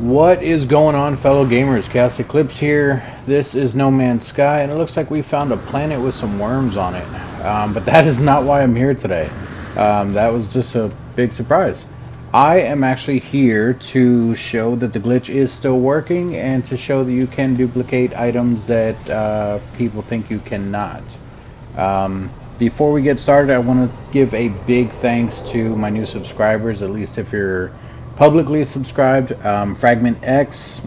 What is going on, fellow gamers? ChaosEclipse here. This is No Man's Sky, and it looks like we found a planet with some worms on it. But that is not why I'm here today. That was just a big surprise. I am actually here to show that the glitch is still working and to show that you can duplicate items that people think you cannot. Before we get started, I want to give a big thanks to my new subscribers, at least if you're publicly subscribed. Fragment X,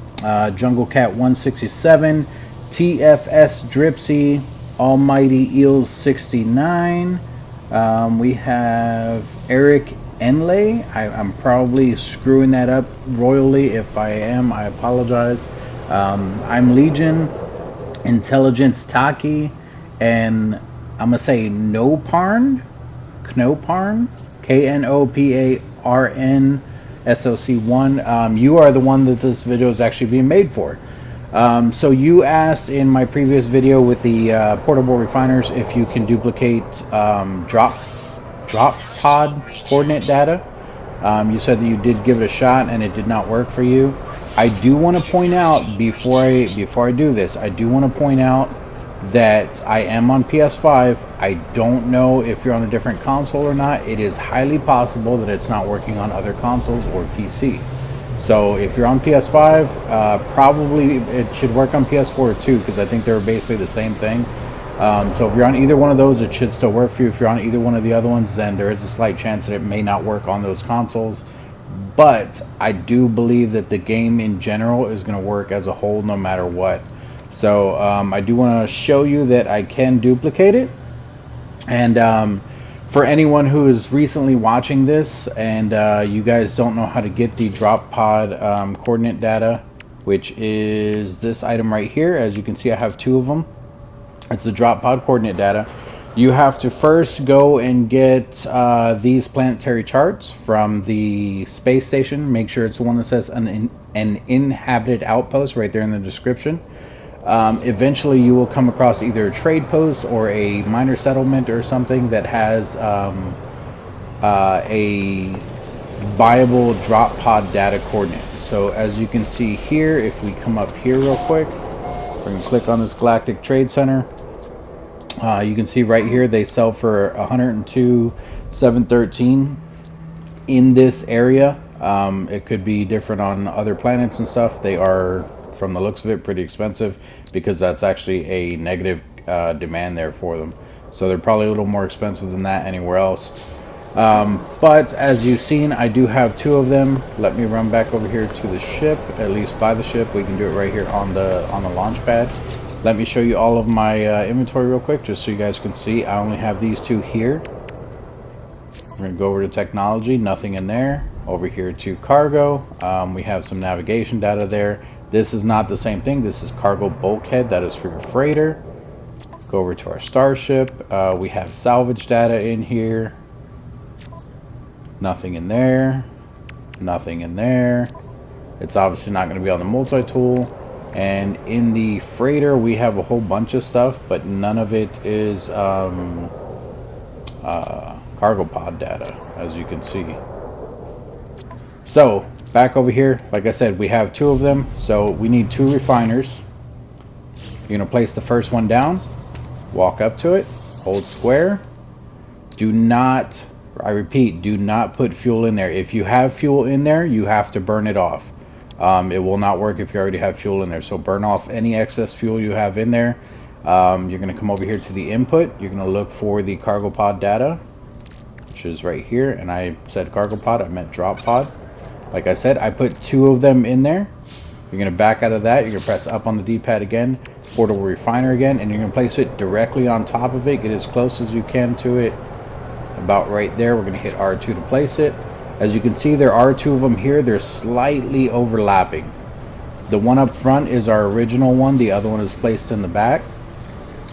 Jungle Cat 167, TFS Dripsy, Almighty Eels 69. We have Eric Enlay. I'm probably screwing that up royally. If I am, I apologize. I'm Legion, Intelligence Taki, and I'm gonna say Knoparn, Knoparn, KNOPARN SOC1. You are the one that this video is actually being made for. So you asked in my previous video with the portable refiners if you can duplicate drop pod coordinate data. You said that you did give it a shot and it did not work for you. I do want to point out before I do this, I do want to point out that I am on PS5. I don't know if you're on a different console or not. It is highly possible that it's not working on other consoles or PC. So if you're on PS5, probably it should work on PS4 too, because I think they're basically the same thing. So if you're on either one of those, it should still work for you. If you're on either one of the other ones, then there is a slight chance that it may not work on those consoles. But I do believe that the game in general is going to work as a whole no matter what. So I do want to show you that I can duplicate it. And for anyone who is recently watching this and you guys don't know how to get the drop pod coordinate data, which is this item right here. As you can see, I have two of them. It's the drop pod coordinate data. You have to first go and get these planetary charts from the space station. Make sure it's the one that says an inhabited outpost right there in the description. Eventually you will come across either a trade post or a minor settlement or something that has a viable drop pod data coordinate. So as you can see here, if we come up here real quick, we're going to click on this Galactic Trade Center. You can see right here they sell for 102,713 in this area. It could be different on other planets and stuff. They are, from the looks of it, pretty expensive because that's actually a negative demand there for them. So they're probably a little more expensive than that anywhere else. But as you've seen, I do have two of them. Let me run back over here to the ship, at least by the ship. We can do it right here on the launch pad. Let me show you all of my inventory real quick, just so you guys can see. I only have these two here. We're going to go over to technology, nothing in there. Over here to cargo, we have some navigation data there. This is not the same thing. This is cargo bulkhead. That is for your freighter. Go over to our starship. We have salvage data in here. Nothing in there. Nothing in there. It's obviously not going to be on the multi-tool. And in the freighter, we have a whole bunch of stuff, but none of it is cargo pod data, as you can see. So back over here, like I said, we have two of them, so we need two refiners. You're gonna place the first one down, walk up to it, hold square. Do not, I repeat, do not put fuel in there. If you have fuel in there, you have to burn it off. It will not work if you already have fuel in there, so burn off any excess fuel you have in there. You're gonna come over here to the input. You're gonna look for the cargo pod data, which is right here, and I said cargo pod, I meant drop pod. Like I said, I put two of them in there. You're going to back out of that. You're going to press up on the D-pad again, portable refiner again, and you're going to place it directly on top of it. Get as close as you can to it, about right there. We're going to hit R2 to place it. As you can see, there are two of them here. They're slightly overlapping. The one up front is our original one. The other one is placed in the back.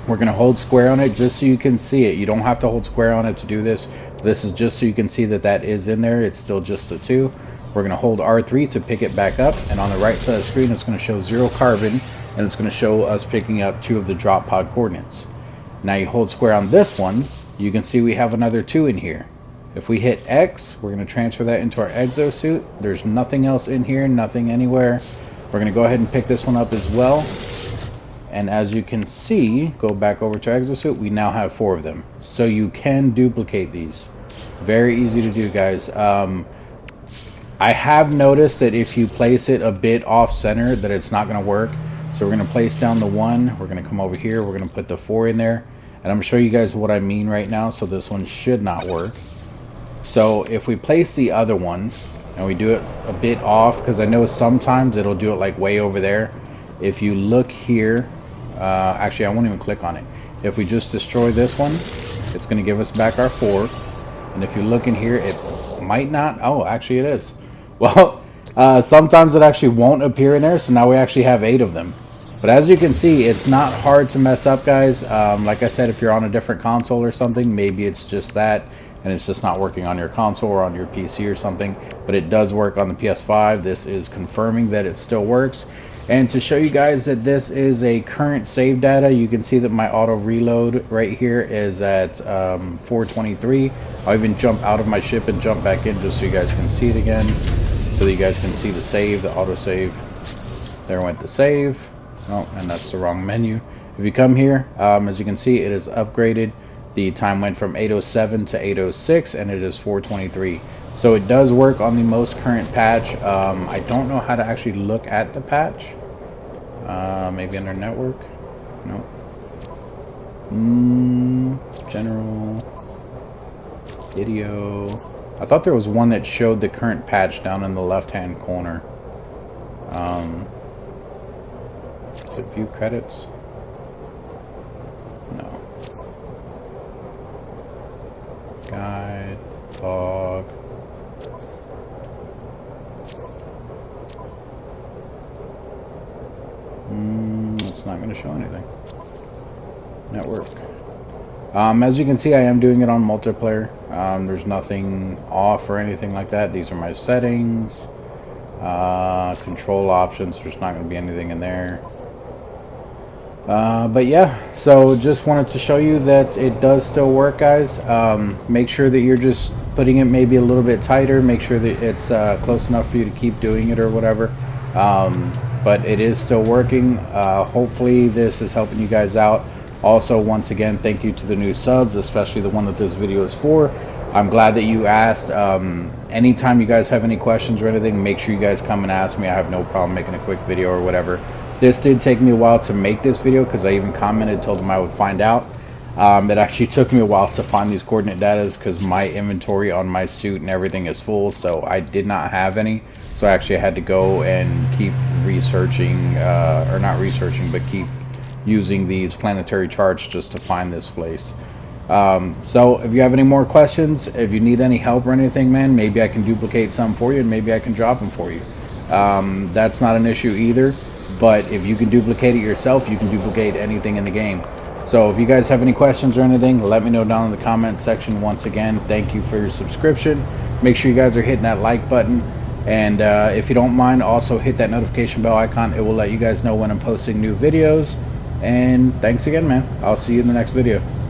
We're going to hold square on it just so you can see it. You don't have to hold square on it to do this. This is just so you can see that that is in there. It's still just the two. We're going to hold R3 to pick it back up, and on the right side of the screen it's going to show 0 carbon, and it's going to show us picking up two of the drop pod coordinates. Now you hold square on this one, you can see we have another 2 in here. If we hit X, we're going to transfer that into our exosuit. There's nothing else in here, nothing anywhere. We're going to go ahead and pick this one up as well. And as you can see, go back over to exosuit, we now have 4 of them. So you can duplicate these. Very easy to do, guys. I have noticed that if you place it a bit off center that it's not going to work. So we're going to place down the 1. We're going to come over here. We're going to put the 4 in there. And I'm going to show you guys what I mean right now. So this one should not work. So if we place the other one and we do it a bit off, because I know sometimes it'll do it like way over there. If you look here, actually I won't even click on it. If we just destroy this one, it's going to give us back our 4. And if you look in here, it might not. Oh, actually it is. Well, sometimes it actually won't appear in there. So now we actually have 8 of them. But as you can see, it's not hard to mess up, guys. Like I said, if you're on a different console or something, maybe it's just that. And it's just not working on your console or on your PC or something, but it does work on the PS5. This is confirming that it still works. And to show you guys that this is a current save data, you can see that my auto reload right here is at 423. I'll even jump out of my ship and jump back in just so you guys can see it again, so that you guys can see the save, the auto save. There went the save. Oh, and that's the wrong menu. If you come here, as you can see, it is upgraded. The time went from 807 to 806, and it is 423. So it does work on the most current patch. I don't know how to actually look at the patch. Maybe under network? No. General. Video. I thought there was one that showed the current patch down in the left-hand corner. Is it view credits? No. Guide, log. It's not going to show anything. Network. As you can see, I am doing it on multiplayer. There's nothing off or anything like that. These are my settings. Control options. There's not going to be anything in there. But yeah, so just wanted to show you that it does still work, guys. Make sure that you're just putting it maybe a little bit tighter. Make sure that it's close enough for you to keep doing it or whatever. But it is still working. Hopefully this is helping you guys out. Also, once again, thank you to the new subs, especially the one that this video is for. I'm glad that you asked. Anytime you guys have any questions or anything, make sure you guys come and ask me. I have no problem making a quick video or whatever. This did take me a while to make this video because I even commented, told them I would find out. It actually took me a while to find these coordinate data because my inventory on my suit and everything is full, so I did not have any. So I actually had to go and keep researching, or not researching, but keep using these planetary charts just to find this place. So if you have any more questions, if you need any help or anything, man, maybe I can duplicate some for you and maybe I can drop them for you. That's not an issue either. But if you can duplicate it yourself, you can duplicate anything in the game. So if you guys have any questions or anything, let me know down in the comment section. Once again, thank you for your subscription. Make sure you guys are hitting that like button. And if you don't mind, also hit that notification bell icon. It will let you guys know when I'm posting new videos. And thanks again, man. I'll see you in the next video.